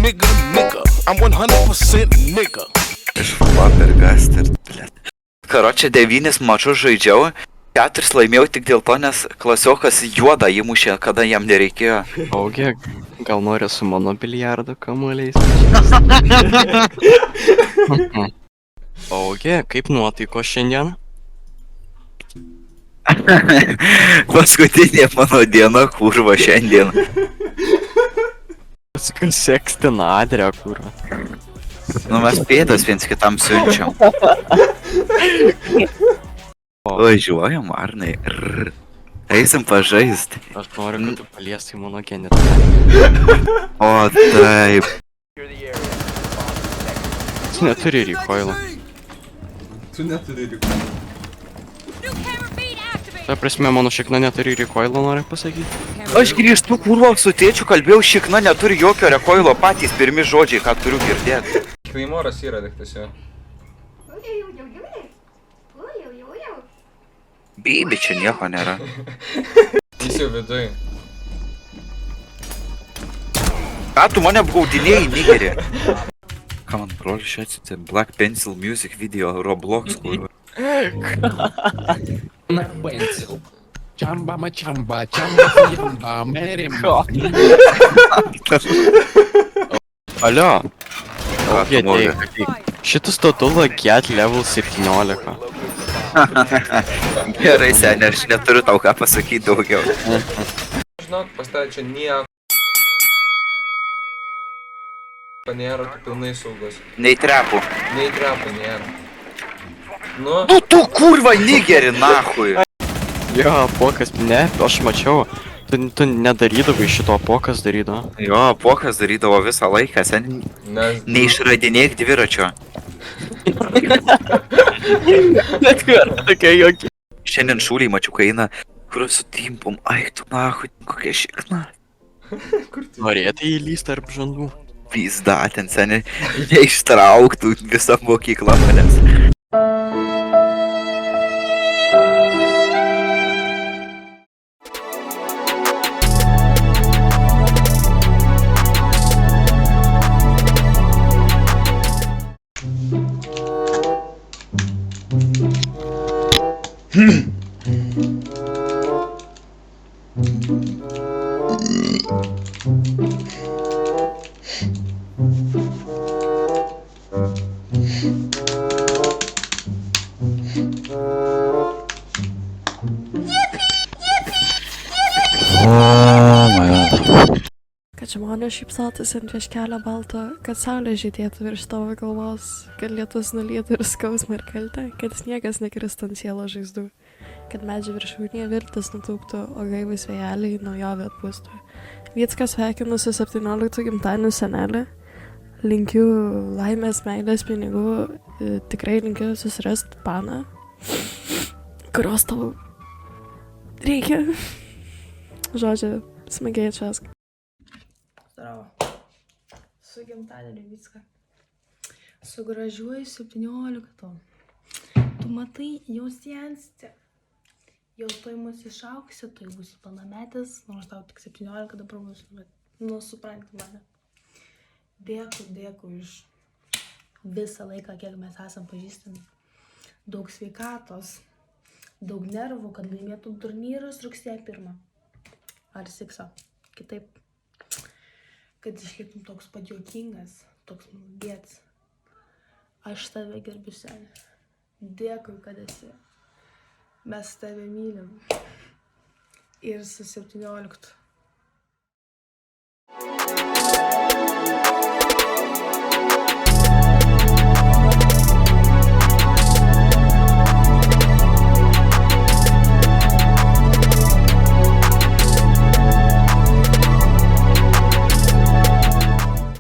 nigga. I'm 100% nigga. Iš Fabergaster, blėt. Karočią 9 mačus žaidžiau, 4 laimėjau tik dėl to, nes klasiokas juodą įmušė, kada jam nereikėjo. Augi, gal nori su mano biliardo kamuoliais? Augi, kaip nuotaiko šiandien? Paskutinė mano diena, kurva, šiandien. Sekstina Adria, kurva. Nu mes pėdas viens kitam siunčiam. Važiuojam, Arnai. Eisim pažaist. Aš noriu, kad tu paliestai mano genitaliją. O taip. Tu neturi recoilo. Tu neturi recoilo. Ta prasme, mano šikna neturi recoilo, noriu pasakyti. Aš grįžtu, kurva, su tėčiu kalbėjau, šikna neturi jokio recoilo, patys pirmi žodžiai, ką turiu girdėti. Kleimoras yra tiktas jo. Bibi, čia nieko nėra. Jis jau viduj. Ką tu mane apgaudinėjai, nigeri? Ką man, broli, čia atsitė Black Pencil Music video Roblox, kurva. Black Pencil. Chamba machamba, chamba chamba, merimba. Alio. Ką Augi, tu nori? ateik. Šitas totula get level 17. Gerai, senė, aš neturiu tau ką pasakyti daugiau. Žinok, pas tave čia nieko nėra, tu pilnai saugus. Nei trepų. Nei trepų nėra. Nu, Nu tu kurva nigeri, nahui. Jo, pokas, ne, aš mačiau. Tu nedarydavai šito, pokas darydavo. Jo, pokas darydavo visą laiką, sen. nes... Neišradinėk dviračio. Net kur, tokia jokia. Šiandien šūliai mačiau, kai eina, kur su timpom, ai tu nahui, kokia šikna. Norėtai įlyst tarp žandų. Pizda, ten seniai neištrauktų visą mokyklą manęs. Kad žmonės šypsotųsi ant prieš kelią balto, kad saulė žydėtų virš tavo galvos, kad lietus nulytų ir skausmą ir kaltę, kad sniegas nekristų ant sielos žaizdų, kad medžių viršūnėje viltis nutūptų, o gaivūs vėjeliai naujovę atpūstų. Vyckas sveikinu su 17 gimtadieniu senelį, linkiu laimės, meilės, pinigų, tikrai linkiu susirasti paną, kurios tau reikia. Žodžiu, smagiai atšvęsk. Zdravo. Su gimtadieniu Vycka. Su gražiuoju 17. Tu matai, jau sensti. Jau tuoj mus išauksi, tuoj būsi pilnametis, nors tau tik 17 dabar bus, bet, nu, supranti mane. Dėkui už visą laiką, kiek mes esam pažįstami. Daug sveikatos, daug nervų, kad laimėtum turnyrus rugsėjo 1. Ar 6. Kitaip. Kad išliktum toks pat juokingas, toks malodėts. Aš tave gerbiu, seni. Dėkui, kad esi. Mes tave mylim. Ir su 17.